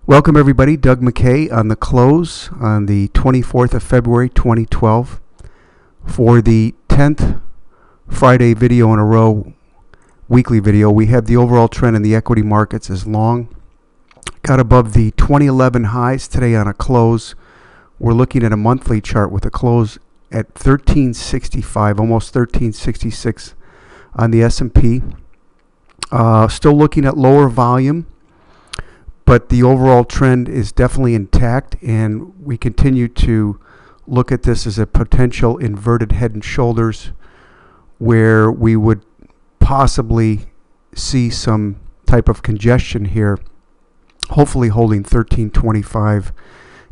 Welcome everybody, Doug McKay on the close on the 24th of February 2012 for the 10th Friday video in a row, weekly video. We have the overall trend in the equity markets is long. Got above the 2011 highs today on a close. We're looking at a monthly chart with a close at 1365, almost 1366 on the S&P. Still looking at lower volume, but the overall trend is definitely intact, and we continue to look at this as a potential inverted head and shoulders where we would possibly see some type of congestion here, hopefully holding 1325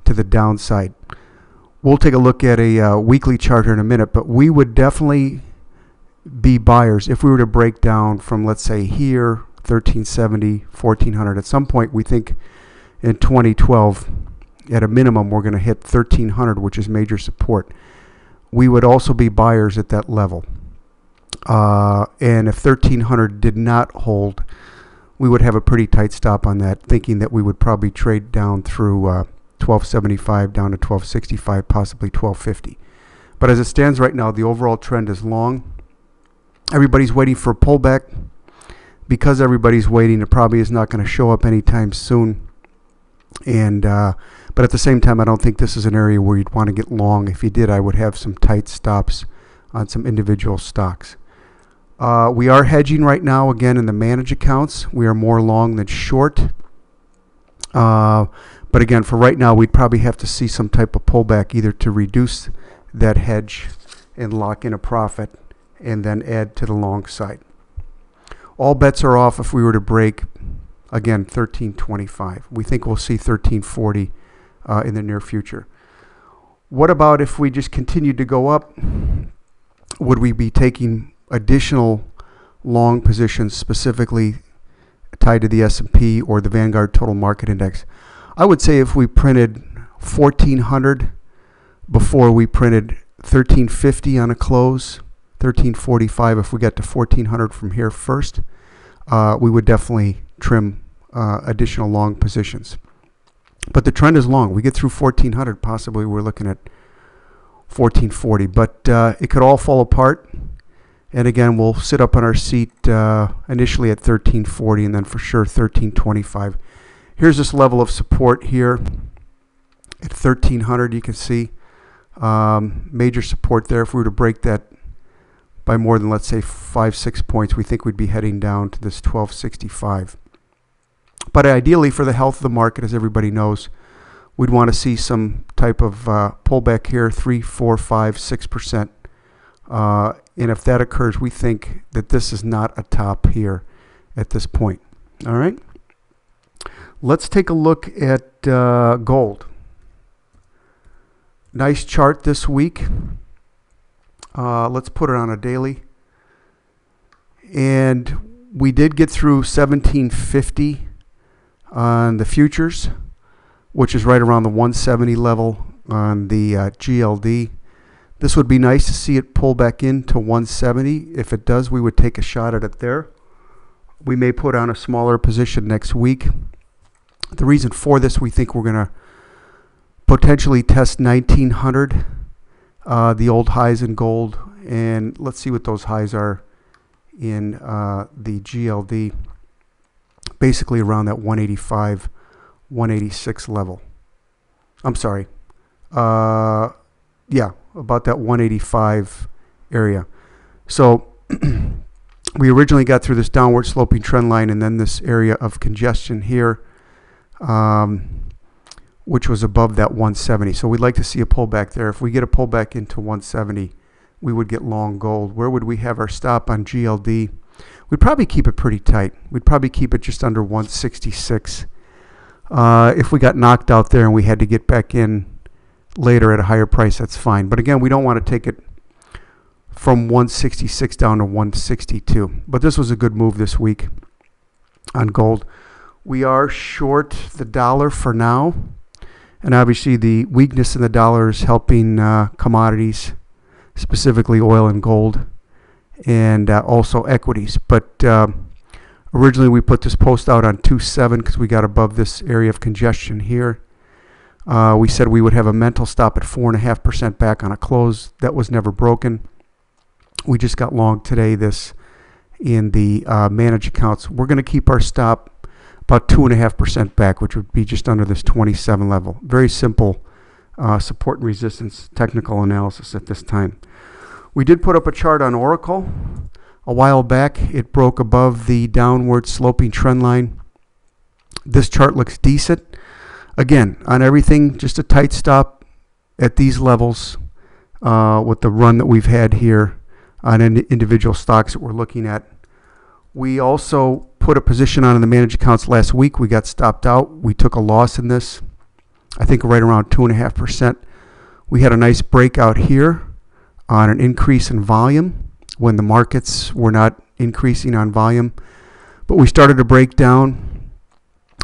to the downside. We'll take a look at a weekly chart here in a minute, but we would definitely be buyers if we were to break down from, let's say, here 1370, 1400. At some point, we think in 2012, at a minimum, we're going to hit 1300, which is major support. We would also be buyers at that level. And if 1300 did not hold, we would have a pretty tight stop on that, thinking that we would probably trade down through 1275 down to 1265, possibly 1250. But as it stands right now, the overall trend is long. Everybody's waiting for a pullback. Because everybody's waiting, it probably is not going to show up anytime soon. And but at the same time, I don't think this is an area where you'd want to get long. If you did, I would have some tight stops on some individual stocks. We are hedging right now, again, in the managed accounts. We are more long than short. But again, for right now, we'd probably have to see some type of pullback either to reduce that hedge and lock in a profit and then add to the long side. All bets are off if we were to break, again, 1325. We think we'll see 1340 in the near future. What about if we just continued to go up? Would we be taking additional long positions, specifically tied to the S&P or the Vanguard Total Market Index? I would say if we printed 1400 before we printed 1350 on a close, 1345, if we get to 1400 from here first, we would definitely trim additional long positions. But the trend is long. We get through 1400, possibly we're looking at 1440. But it could all fall apart. And again, we'll sit up on our seat initially at 1340 and then for sure 1325. Here's this level of support here at 1300. You can see major support there. If we were to break that by more than, let's say, 5-6 points, we think we'd be heading down to this 1265. But ideally, for the health of the market, as everybody knows, we'd want to see some type of pullback here, 3, 4, 5, 6%. And if that occurs, we think that this is not a top here at this point. All right. Let's take a look at gold. Nice chart this week. Let's put it on a daily. And we did get through 1750 on the futures, which is right around the 170 level on the GLD. This would be nice to see it pull back into 170. If it does, we would take a shot at it there. We may put on a smaller position next week. The reason for this, we think we're going to potentially test 1900. The old highs in gold, and let's see what those highs are in the GLD, basically around that 185, 186 level. I'm sorry. Yeah, about that 185 area. So we originally got through this downward sloping trend line and then this area of congestion here, which was above that 170. So we'd like to see a pullback there. If we get a pullback into 170, we would get long gold. Where would we have our stop on GLD? We'd probably keep it pretty tight. We'd probably keep it just under 166. If we got knocked out there and we had to get back in later at a higher price, that's fine. But again, we don't want to take it from 166 down to 162. But this was a good move this week on gold. We are short the dollar for now. And obviously the weakness in the dollar is helping commodities, specifically oil and gold, and also equities. But Originally, we put this post out on 2.7 because we got above this area of congestion here. We said we would have a mental stop at 4.5% back on a close. That was never broken. We just got long today, this in the managed accounts. We're going to keep our stop about 2.5% back, which would be just under this 27 level. Very simple support and resistance technical analysis at this time. We did put up a chart on Oracle a while back. It broke above the downward sloping trend line. This chart looks decent. Again, on everything, just a tight stop at these levels with the run that we've had here on individual stocks that we're looking at. We also put a position on in the managed accounts last week. We got stopped out. We took a loss in this, I think right around 2.5%. We had a nice breakout here on an increase in volume when the markets were not increasing on volume. But we started to break down.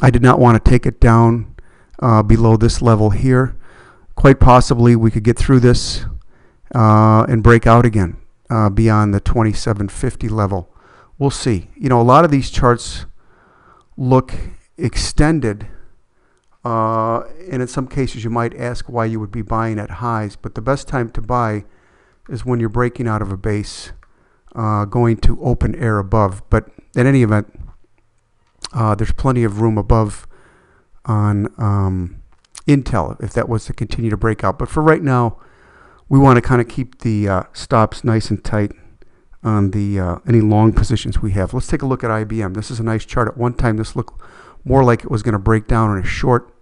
I did not want to take it down below this level here. Quite possibly we could get through this and break out again beyond the 2750 level. We'll see. You know, a lot of these charts look extended, and in some cases you might ask why you would be buying at highs, but the best time to buy is when you're breaking out of a base, going to open air above. But in any event, there's plenty of room above on Intel if that was to continue to break out. But for right now, we want to kind of keep the stops nice and tight on the any long positions we have. Let's take a look at IBM. This is a nice chart. At one time, this looked more like it was going to break down in a short.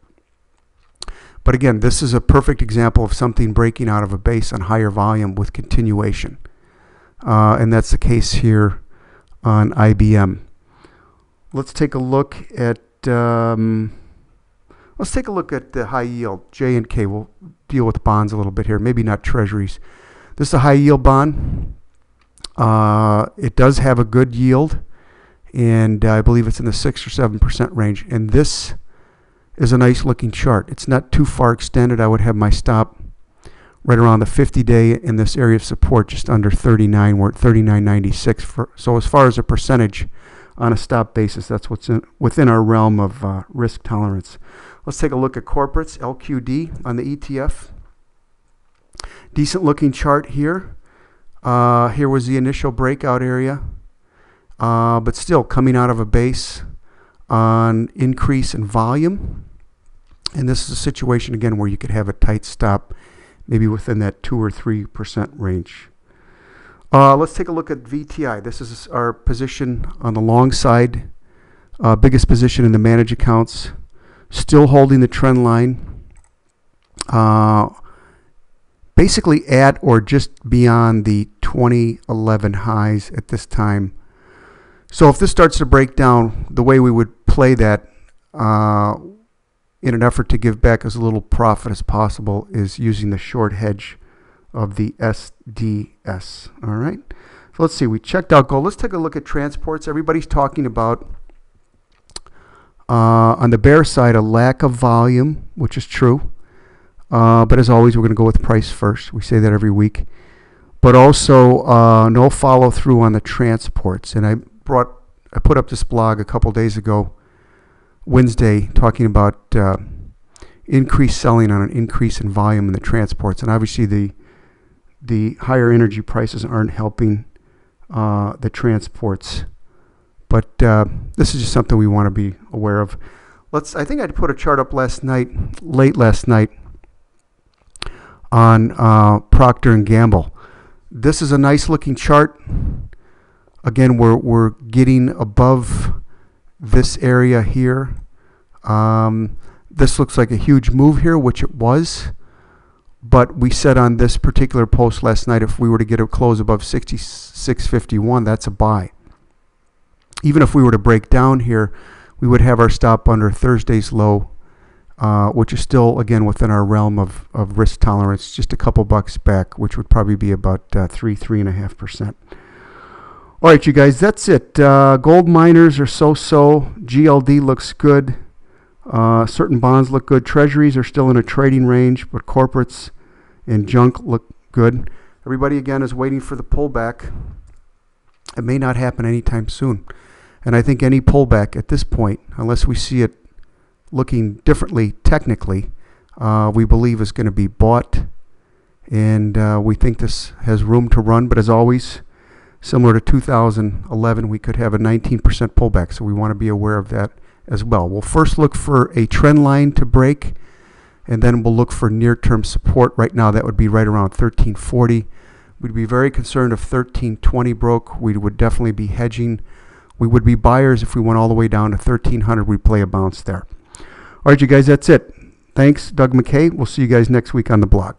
But again, this is a perfect example of something breaking out of a base on higher volume with continuation. And that's the case here on IBM. Let's take a look at the high yield, J&K. We'll deal with bonds a little bit here, maybe not treasuries. This is a high yield bond. It does have a good yield, and I believe it's in the 6 or 7% range. And this is a nice looking chart. It's not too far extended. I would have my stop right around the 50-day in this area of support, just under 39. We're at 39.96. So as far as a percentage on a stop basis, that's what's within our realm of risk tolerance. Let's take a look at corporates, LQD on the ETF. Decent looking chart here. Here was the initial breakout area, but still coming out of a base on increase in volume. And this is a situation, again, where you could have a tight stop, maybe within that 2 or 3% range. Let's take a look at VTI. This is our position on the long side, biggest position in the managed accounts, still holding the trend line, basically at or just beyond the 2011 highs at this time. So if this starts to break down, the way we would play that in an effort to give back as little profit as possible is using the short hedge of the SDS. All right. So let's see. We checked out gold. Let's take a look at transports. Everybody's talking about, on the bear side, a lack of volume, which is true. But as always, we're going to go with price first. We say that every week. But also no follow through on the transports. And I put up this blog a couple days ago, Wednesday, talking about increased selling on an increase in volume in the transports. And obviously the higher energy prices aren't helping the transports. But this is just something we want to be aware of. I think I put a chart up late last night, on Procter & Gamble. This is a nice looking chart. Again, we're getting above this area here. This looks like a huge move here, which it was. But we said on this particular post last night, if we were to get a close above 66.51, that's a buy. Even if we were to break down here, we would have our stop under Thursday's low, which is still, again, within our realm of risk tolerance, just a couple bucks back, which would probably be about 3.5%. All right, you guys, that's it. Gold miners are so-so. GLD looks good. Certain bonds look good. Treasuries are still in a trading range, but corporates and junk look good. Everybody, again, is waiting for the pullback. It may not happen anytime soon. And I think any pullback at this point, unless we see it looking differently technically, we believe is going to be bought. And we think this has room to run. But as always, similar to 2011, we could have a 19% pullback. So we want to be aware of that as well. We'll first look for a trend line to break, and then we'll look for near-term support. Right now, that would be right around 1340. We'd be very concerned if 1320 broke. We would definitely be hedging. We would be buyers if we went all the way down to 1300. We'd play a bounce there. All right, you guys, that's it. Thanks, Doug McKay. We'll see you guys next week on the blog.